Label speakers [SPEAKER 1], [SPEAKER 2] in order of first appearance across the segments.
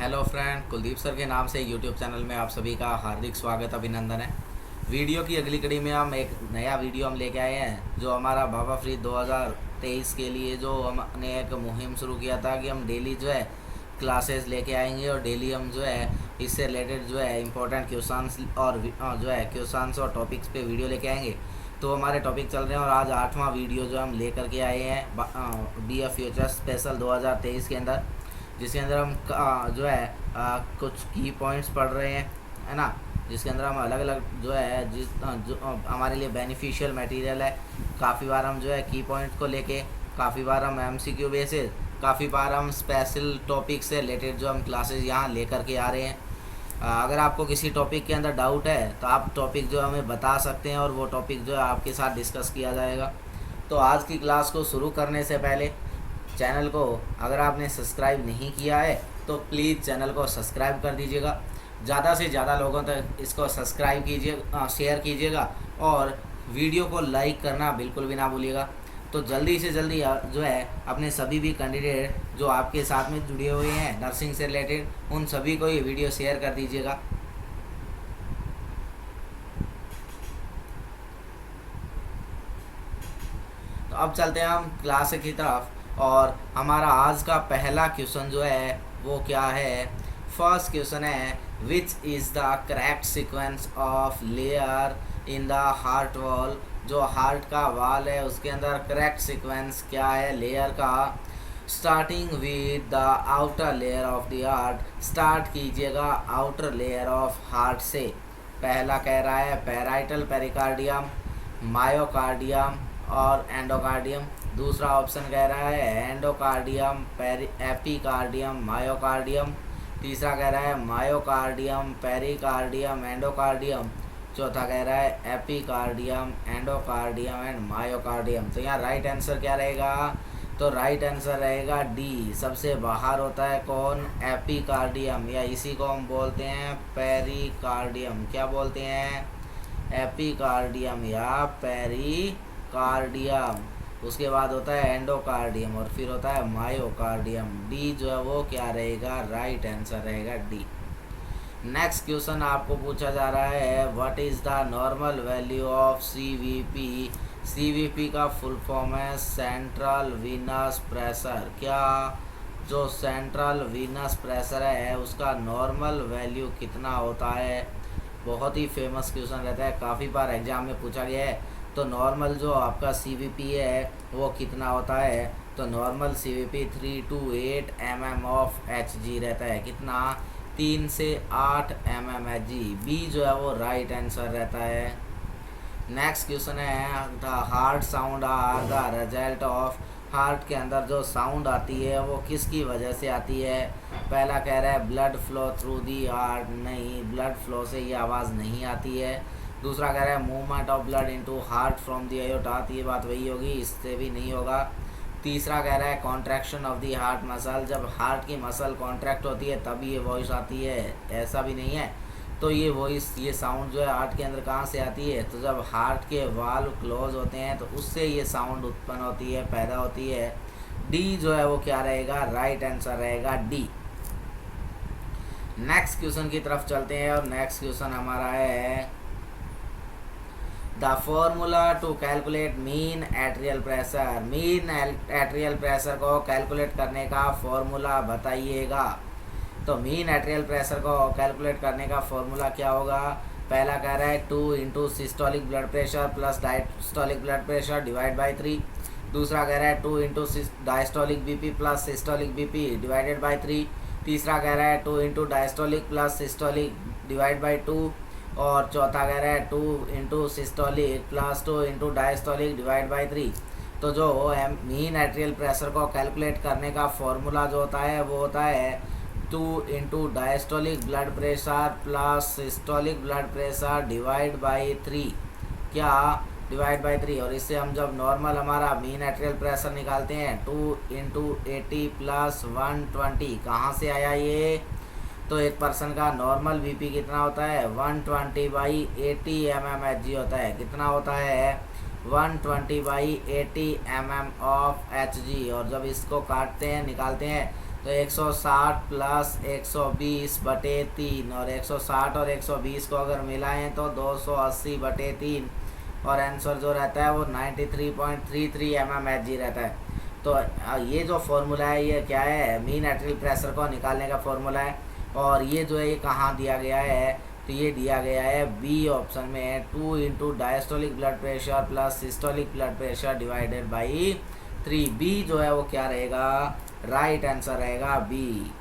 [SPEAKER 1] Hello friend, Kuldeep sir के नाम से यूट्यूब चैनल में आप सभी का हार्दिक स्वागत अभिनंदन है। वीडियो की अगली कड़ी में हम एक नया वीडियो हम लेके आए हैं जो हमारा बाबा फ्रीद 2023 के लिए जो हमने एक मुहिम शुरू किया था कि हम डेली जो है क्लासेस लेके आएंगे और डेली हम जो है इससे रिलेटेड जो है इम्पोर्टेंट क्वेश्चंस और जो है क्वेश्चंस और टॉपिक्स पे वीडियो लेके आएंगे। तो हमारे टॉपिक चल रहे हैं और आज 8वां वीडियो जो हम लेकर के आए हैं BA फ्यूचर स्पेशल 2023 के अंदर, जिसके अंदर हम जो है कुछ की पॉइंट्स पढ़ रहे हैं, है ना। जिसके अंदर हम अलग अलग जो है जो हमारे लिए बेनिफिशियल मटेरियल है। काफ़ी बार हम जो है की पॉइंट को लेके, काफ़ी बार हम MCQ बेसिस, काफ़ी बार हम स्पेशल टॉपिक से रिलेटेड जो हम क्लासेस यहाँ लेकर के आ रहे हैं। अगर आपको किसी टॉपिक के अंदर डाउट है तो आप टॉपिक जो हमें बता सकते हैं और वो टॉपिक जो है आपके साथ डिस्कस किया जाएगा। तो आज की क्लास को शुरू करने से पहले चैनल को अगर आपने सब्सक्राइब नहीं किया है तो प्लीज़ चैनल को सब्सक्राइब कर दीजिएगा। ज़्यादा से ज़्यादा लोगों तक इसको सब्सक्राइब कीजिए, शेयर कीजिएगा और वीडियो को लाइक करना बिल्कुल भी ना भूलिएगा। तो जल्दी से जल्दी जो है अपने सभी भी कैंडिडेट जो आपके साथ में जुड़े हुए हैं नर्सिंग से रिलेटेड, उन सभी को ये वीडियो शेयर कर दीजिएगा। तो अब चलते हैं हम क्लास की तरफ और हमारा आज का पहला क्वेश्चन जो है वो क्या है। फर्स्ट क्वेश्चन है, which is the correct sequence of layer in the heart wall. जो हार्ट का वॉल है उसके अंदर करेक्ट सीक्वेंस क्या है लेयर का। Starting with the outer layer of the heart, start कीजिएगा आउटर लेयर ऑफ हार्ट से। पहला कह रहा है पैराइटल पेरिकार्डियम, मायोकार्डियम और एंडोकार्डियम। दूसरा ऑप्शन कह रहा है एंडोकार्डियम, एपिकार्डियम, मायोकार्डियम। तीसरा कह रहा है मायोकार्डियम, पेरिकार्डियम, एंडोकार्डियम। चौथा कह रहा है एपिकार्डियम, एंडोकार्डियम एंड मायोकार्डियम। तो यहाँ राइट आंसर क्या रहेगा? तो राइट आंसर रहेगा डी। सबसे बाहर होता है कौन? एपिकार्डियम, या इसी को हम बोलते हैं पेरिकार्डियम। क्या बोलते हैं? एपिकार्डियम या पेरिकार्डियम। उसके बाद होता है एंडोकार्डियम और फिर होता है मायोकार्डियम। डी जो है वो क्या रहेगा? राइट आंसर रहेगा डी। नेक्स्ट क्वेश्चन आपको पूछा जा रहा है, what is the normal value of CVP। CVP का फुल फॉर्म है सेंट्रल वीनस प्रेशर। क्या जो सेंट्रल वीनस प्रेशर है उसका नॉर्मल वैल्यू कितना होता है? बहुत ही फेमस क्वेश्चन रहता है, काफ़ी बार एग्जाम में पूछा गया है। तो नॉर्मल जो आपका CVP है वो कितना होता है? तो normal CVP 3 to 8 mm of Hg रहता है। कितना? 3 से 8 mm Hg। बी जो है वो राइट आंसर रहता है। नेक्स्ट क्वेश्चन है, the heart sound are the result of. Heart के अंदर जो साउंड आती है वो किसकी वजह से आती है? पहला कह रहा है blood flow through the heart. नहीं, ब्लड फ्लो से ये आवाज़ नहीं आती है। दूसरा कह रहा है movement of blood into heart from the aorta. ये बात वही होगी, इससे भी नहीं होगा। तीसरा कह रहा है contraction of the heart muscle. जब हार्ट की मसल कॉन्ट्रैक्ट होती है तभी ये वॉइस आती है, ऐसा भी नहीं है। तो ये वॉइस, ये साउंड जो है हार्ट के अंदर कहाँ से आती है? तो जब हार्ट के वाल्व क्लोज होते हैं तो उससे ये साउंड उत्पन्न होती है, पैदा होती है। डी जो है वो क्या रहेगा? राइट आंसर रहेगा डी। नेक्स्ट क्वेश्चन की तरफ चलते हैं और नेक्स्ट क्वेश्चन हमारा है, the formula to calculate mean atrial pressure. Mean atrial pressure को कैलकुलेट करने का फॉर्मूला बताइएगा। तो मीन एट्रियल प्रेशर को कैलकुलेट करने का फॉर्मूला क्या होगा? पहला कह रहा है 2 into systolic blood pressure plus diastolic blood pressure divide by 3। दूसरा कह रहा है 2 into diastolic BP plus systolic BP divided by 3। तीसरा कह रहा है 2 into diastolic plus systolic divide by 2। और चौथा कह रहा है 2 into systolic plus 2 into diastolic divide by 3। तो जो मीन एट्रियल प्रेशर को कैलकुलेट करने का फॉर्मूला जो होता है वो होता है 2 into diastolic blood pressure plus systolic blood pressure divide by 3। क्या? Divide by 3। और इससे हम जब नॉर्मल हमारा मीन एट्रियल प्रेशर निकालते हैं 2 इंटू 80 प्लस 120। कहाँ से आया ये? तो एक पर्सन का नॉर्मल BP कितना होता है? 120 बाई 80 mm Hg होता है। कितना होता है? 120 बाई 80 mm ऑफ Hg। और जब इसको काटते हैं, निकालते हैं तो 160 प्लस 120/3, और 160 और 120 को अगर मिलाएं तो 280/3, और आंसर जो रहता है वो 93.33 mmHg रहता है। तो ये जो फॉर्मूला है ये क्या है, मीन आर्टेरियल प्रेशर को निकालने का फॉर्मूला है। और ये जो है ये कहाँ दिया गया है, तो ये दिया गया है बी ऑप्शन में, 2 into diastolic blood pressure plus systolic blood pressure divided by 3। B जो है वो क्या रहेगा, राइट आंसर रहेगा बी।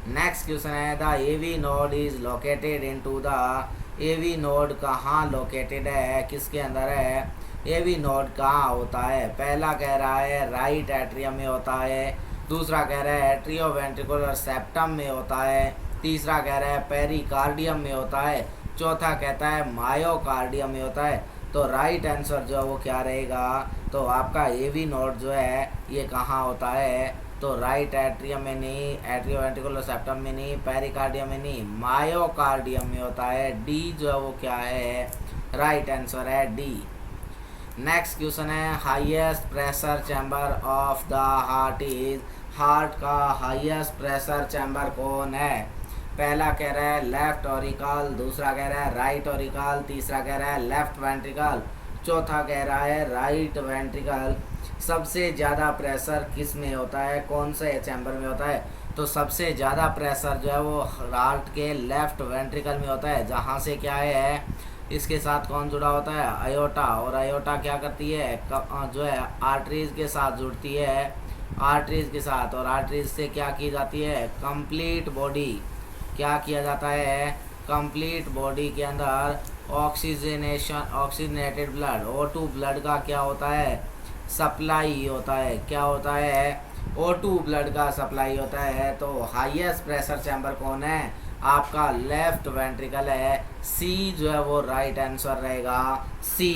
[SPEAKER 1] नेक्स्ट क्वेश्चन है the AV node is located into the, AV node कहाँ लोकेटेड है, किसके अंदर है, एवी नोड कहाँ होता है। पहला कह रहा है राइट एट्रियम में होता है, दूसरा कह रहा है एट्रियोवेंट्रिकुलर सेप्टम में होता है, तीसरा कह रहा है पेरिकार्डियम में होता है, चौथा कहता है मायोकार्डियम में होता है। तो राइट आंसर जो है वो क्या रहेगा, तो आपका एवी नोड जो है ये कहाँ होता है, तो राइट एट्रियम में नहीं, एट्रियोवेंट्रिकुलर सेप्टम में नहीं, पेरिकार्डियम में नहीं, मायोकार्डियम में होता है। डी जो है वो क्या है, राइट आंसर है डी। नेक्स्ट क्वेश्चन है highest pressure chamber of the heart is, heart का हाईएस्ट प्रेशर चैम्बर कौन है। पहला कह रहा है लेफ्ट ऑरिकल, दूसरा कह रहा है राइट ऑरिकल, तीसरा कह रहा है लेफ्ट वेंट्रिकल, चौथा कह रहा है राइट वेंट्रिकल। सबसे ज़्यादा प्रेशर किस में होता है, कौन से चैम्बर में होता है, तो सबसे ज़्यादा प्रेशर जो है वो हार्ट के लेफ्ट वेंट्रिकल में होता है, जहाँ से क्या है इसके साथ कौन जुड़ा होता है, आयोटा। और आयोटा क्या करती है, जो है आर्टरीज के साथ जुड़ती है, आर्टरीज के साथ, और आर्टरीज से क्या की जाती है, कंप्लीट बॉडी, क्या किया जाता है, कंप्लीट बॉडी के अंदर oxygenation, oxygenated blood, O2 blood का क्या होता है, सप्लाई होता है। क्या होता है, O2 ब्लड का सप्लाई होता है। तो हाईएस्ट प्रेशर चैम्बर कौन है, आपका लेफ्ट वेंट्रिकल है। सी जो है वो राइट आंसर रहेगा, सी।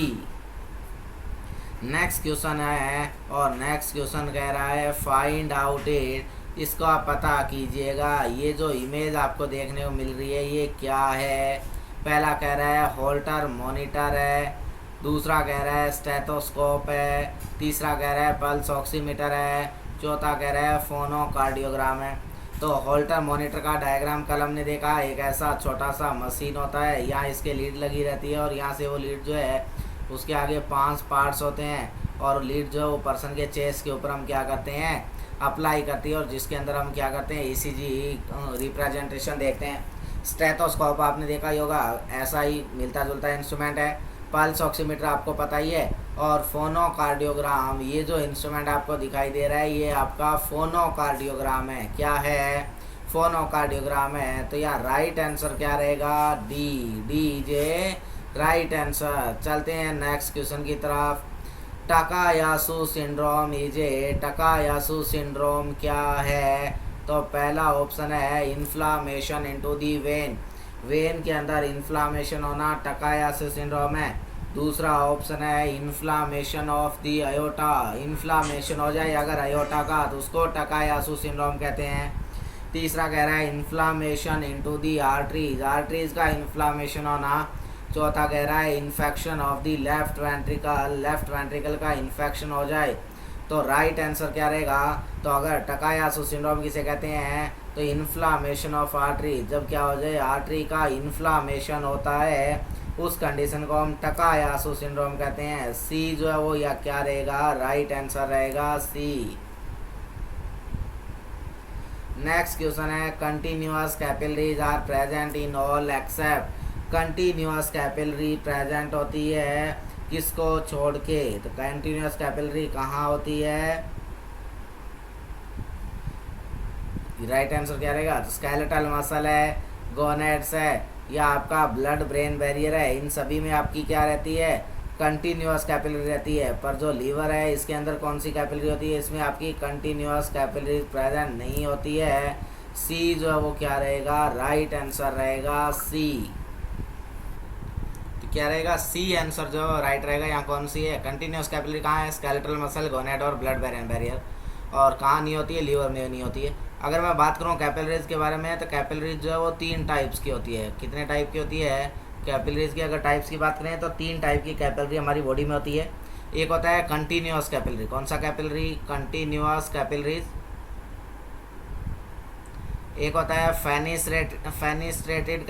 [SPEAKER 1] नेक्स्ट क्वेश्चन है, और नेक्स्ट क्वेश्चन कह रहा है फाइंड आउट इट, इसको आप पता कीजिएगा। ये जो इमेज आपको देखने को मिल रही है ये क्या है। पहला कह रहा है होल्टर मॉनिटर है, दूसरा कह रहा है स्टेथोस्कोप है, तीसरा कह रहा है पल्स ऑक्सीमीटर है, चौथा कह रहा है फोनोकार्डियोग्राम है। तो होल्टर मॉनिटर का डायग्राम कल हमने देखा, एक ऐसा छोटा सा मशीन होता है, यहाँ इसके लीड लगी रहती है, और यहाँ से वो लीड जो है उसके आगे 5 पार्ट्स होते हैं, और लीड जो है वो पर्सन के चेस्ट के ऊपर हम क्या करते हैं, अप्लाई करती है, और जिसके अंदर हम क्या करते हैं, ECG रिप्रेजेंटेशन देखते हैं। स्टेथोस्कोप आपने देखा ही होगा, ऐसा ही मिलता जुलता इंस्ट्रूमेंट है। पल्स ऑक्सीमीटर आपको पता ही है, और फोनोकार्डियोग्राम, ये जो इंस्ट्रूमेंट आपको दिखाई दे रहा है ये आपका फोनोकार्डियोग्राम है। क्या है, फोनोकार्डियोग्राम है। तो यार राइट आंसर क्या रहेगा, D, D J right answer. चलते हैं नेक्स्ट क्वेश्चन की तरफ। टाकायासु सिंड्रोम इज ए, टाकायासु सिंड्रोम क्या है, तो पहला ऑप्शन है inflammation into the when, when के अंदर इन्फ्लामेशन होना टाकायासु सिंड्रोम है। दूसरा ऑप्शन है inflammation of the aorta, inflammation हो जाए अगर अयोटा का तो उसको टाकायासु सिंड्रोम कहते हैं। तीसरा कह रहा है inflammation into the arteries, arteries का इन्फ्लामेशन होना। चौथा कह रहा है infection of the left ventricle, left ventricle का इन्फेक्शन हो जाए। तो राइट आंसर क्या रहेगा, तो अगर टाकायासु सिंड्रोम किसे कहते हैं, तो इन्फ्लामेशन ऑफ आर्टरी, जब क्या हो जाए आर्टरी का इन्फ्लामेशन होता है उस कंडीशन को हम टाकायासु सिंड्रोम कहते हैं। सी जो है वो या क्या रहेगा, राइट आंसर रहेगा सी। नेक्स्ट क्वेश्चन है continuous capillaries are present in all except, continuous capillary present होती है किसको छोड़ के, तो कंटिन्यूअस कैपिलरी कहाँ होती है, राइट आंसर क्या रहेगा, तो स्केलेटल मसल है, गोनेड्स है, या आपका ब्लड ब्रेन बैरियर है, इन सभी में आपकी क्या रहती है, कंटिन्यूअस कैपिलरी रहती है। पर जो लीवर है इसके अंदर कौन सी कैपिलरी होती है, इसमें आपकी कंटिन्यूअस कैपिलरी प्रेजेंट नहीं होती है। सी जो है वो क्या रहेगा, राइट आंसर रहेगा सी। क्या रहेगा, सी आंसर जो राइट रहेगा। यहाँ कौन सी है, कंटिन्यूअस कैपिलरी कहाँ है, स्केलेटल मसल, गोनेड और ब्लड ब्रेन बैरियर। और कहाँ नहीं होती है, लीवर में नहीं होती है। अगर मैं बात करूँ कैपिलरीज के बारे में, तो कैपिलरीज जो है वो 3 टाइप्स की होती है। कितने टाइप की होती है कैपिलरीज की, अगर टाइप्स की बात करें तो 3 टाइप की कैपिलरी हमारी बॉडी में होती है। एक होता है कंटिन्यूअस कैपिलरी, कौन सा कैपिलरी, कंटिन्यूअस कैपिलरीज, एक होता है फेनिस्ट्रेटेड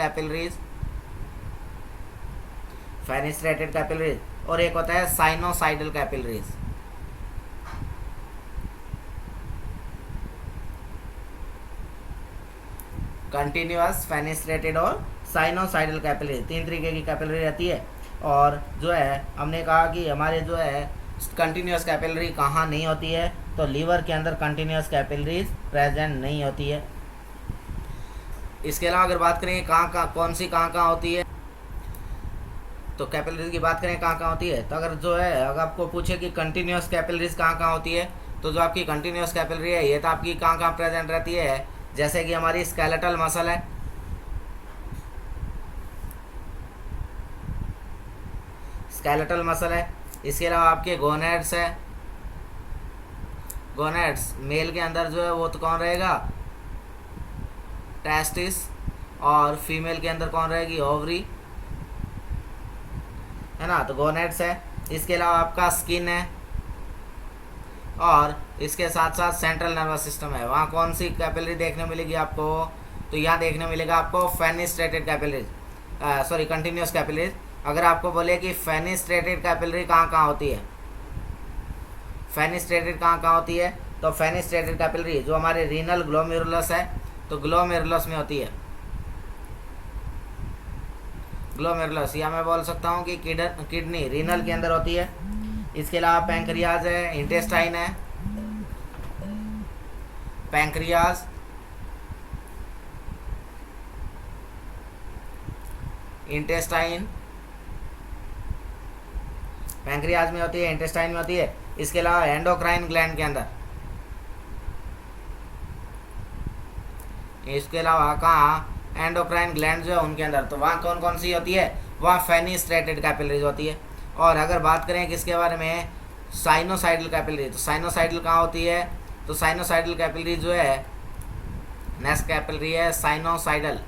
[SPEAKER 1] कैपिलरीज, और एक होता है साइनोसाइडल कैपिलरीज। कंटिन्यूअस, फेनिस्ट्रेटेड और साइनोसाइडल कैपिलरी, 3 तरीके की कैपिलरी रहती है। और जो है हमने कहा कि हमारे जो है कंटिन्यूअस कैपिलरी कहाँ नहीं होती है, तो लीवर के अंदर कंटिन्यूअस कैपिलरीज प्रेजेंट नहीं होती है। इसके अलावा अगर बात करें कौन सी कहाँ होती है, तो कैपिलरीज की बात करें कहाँ होती है, तो अगर आपको पूछे कि कंटिन्यूअस कैपिलरीज कहाँ होती है, तो जो आपकी कंटिन्यूअस कैपिलरी है ये तो आपकी कहाँ प्रेजेंट रहती है, जैसे कि हमारी स्केलेटल मसल है, स्केलेटल मसल है। इसके अलावा आपके गोनेड्स है, गोनेड्स मेल के अंदर जो है वो तो कौन रहेगा, टेस्टिस, और फीमेल के अंदर कौन रहेगी, ओवरी, है ना, तो गोनेड्स है। इसके अलावा आपका स्किन है, और इसके साथ साथ सेंट्रल नर्वस सिस्टम है। वहाँ कौन सी कैपिलरी देखने मिलेगी आपको, तो यहाँ देखने मिलेगा आपको फेनिस्ट्रेटेड कैपिलरीज, सॉरी कंटिन्यूअस कैपिलरीज। अगर आपको बोले कि फेनिस्ट्रेटेड कैपिलरी कहाँ होती है, फेनिस्ट्रेटेड कहाँ होती है, तो फेनिस्ट्रेटेड कैपिलरी जो हमारे रीनल ग्लोमेरुलस है, तो ग्लोमेरुलस में होती है, ग्लोमेरुलस, या मैं बोल सकता हूँ कि किडनी रीनल के अंदर होती है। इसके अलावा पैंक्रियाज है, इंटेस्टाइन है, पैंक्रियाज, इंटेस्टाइन, पैंक्रियाज में होती है, इंटेस्टाइन में होती है। इसके अलावा एंडोक्राइन ग्लैंड के अंदर, इसके अलावा कहाँ एंडोक्राइन ग्लैंड जो है उनके अंदर, तो वहाँ कौन सी होती है, वहाँ फेनिस्ट्रेटेड कैपिलरीज होती है। और अगर बात करें किसके बारे में, साइनोसाइडल कैपिलरी, तो साइनोसाइडल कहाँ होती है, तो साइनोसाइडल कैपिलरी जो है नेक्स्ट कैपिलरी है साइनोसाइडल,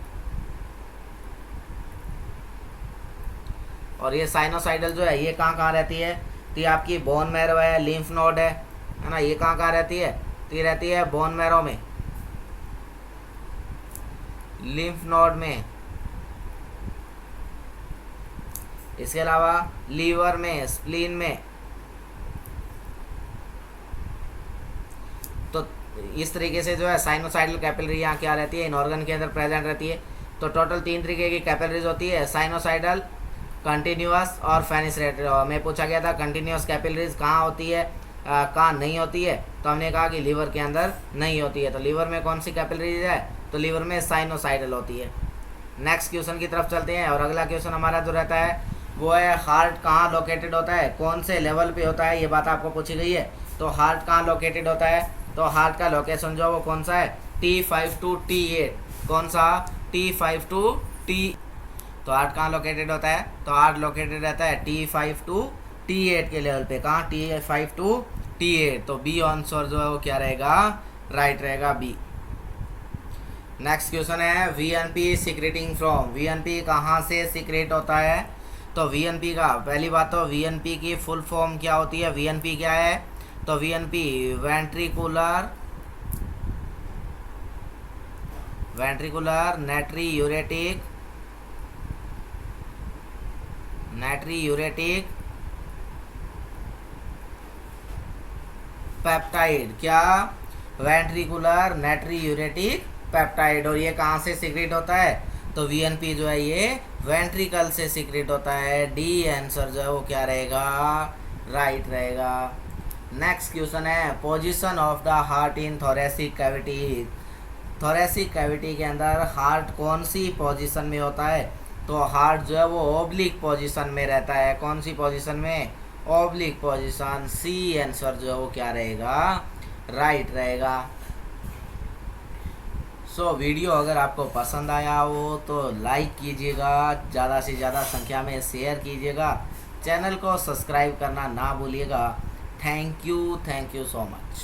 [SPEAKER 1] और ये साइनोसाइडल जो है ये कहाँ रहती है, तो ये आपकी बोन मैरो है, लिम्फ नोड है ना, ये कहाँ रहती है, तो ये रहती है बोन मैरो में, लिम्फ नोड में। इसके अलावा लीवर में, स्प्लीन में, तो इस तरीके से जो है साइनोसाइडल कैपिलरी यहाँ क्या रहती है, इन ऑर्गन के अंदर प्रेजेंट रहती है। तो टोटल 3 तरीके की कैपिलरीज होती है, साइनोसाइडल, कंटिन्यूअस और फेनिस्ट्रेटेड। में पूछा गया था कंटिन्यूअस कैपिलरीज कहाँ होती है, कहाँ नहीं होती है, तो हमने कहा कि लीवर के अंदर नहीं होती है। तो लीवर में कौन सी कैपिलरीज है, तो लीवर में साइनोसाइडल होती है। नेक्स्ट क्वेश्चन की तरफ चलते हैं, और अगला क्वेश्चन हमारा जो रहता है वो है हार्ट कहाँ लोकेटेड होता है, कौन से लेवल पे होता है, ये बात आपको पूछी गई है। तो हार्ट कहाँ लोकेटेड होता है, तो हार्ट का लोकेशन जो वो कौन सा है, T5 to T8, कौन सा, T5 to T, तो हार्ट कहाँ लोकेटेड होता है, तो हार्ट लोकेटेड रहता है T5 to T8 के लेवल पे, कहाँ T5 to T8, तो बी आंसर जो है वो क्या रहेगा, राइट रहेगा बी। नेक्स्ट क्वेश्चन है VNP सीक्रेटिंग फ्रॉम, VNP कहाँ से सीक्रेट होता है, तो VNP का पहली बात तो VNP की फुल फॉर्म क्या होती है, VNP क्या है, तो VNP वेंट्रिकुलर नाइट्रियूरेटिक पेप्टाइड, क्या, वेंट्रिकुलर नाइट्रियूरेटिक पेप्टाइड। और ये कहाँ से सीक्रेट होता है, तो VNP जो है ये वेंट्रिकल से सीक्रेट होता है, डी आंसर जो है वो क्या रहेगा, राइट रहेगा। नेक्स्ट क्वेश्चन है position of the heart in thoracic cavity, thoracic cavity के अंदर हार्ट कौन सी पोजीशन में होता है, तो हार्ट जो है वो ओब्लिक पोजीशन में रहता है, कौन सी पोजीशन में, ओब्लिक पोजीशन, सी आंसर जो है वो क्या रहेगा, राइट रहेगा। सो वीडियो अगर आपको पसंद आया हो तो लाइक कीजिएगा, ज़्यादा से ज़्यादा संख्या में शेयर कीजिएगा, चैनल को सब्सक्राइब करना ना भूलिएगा। Thank you so much.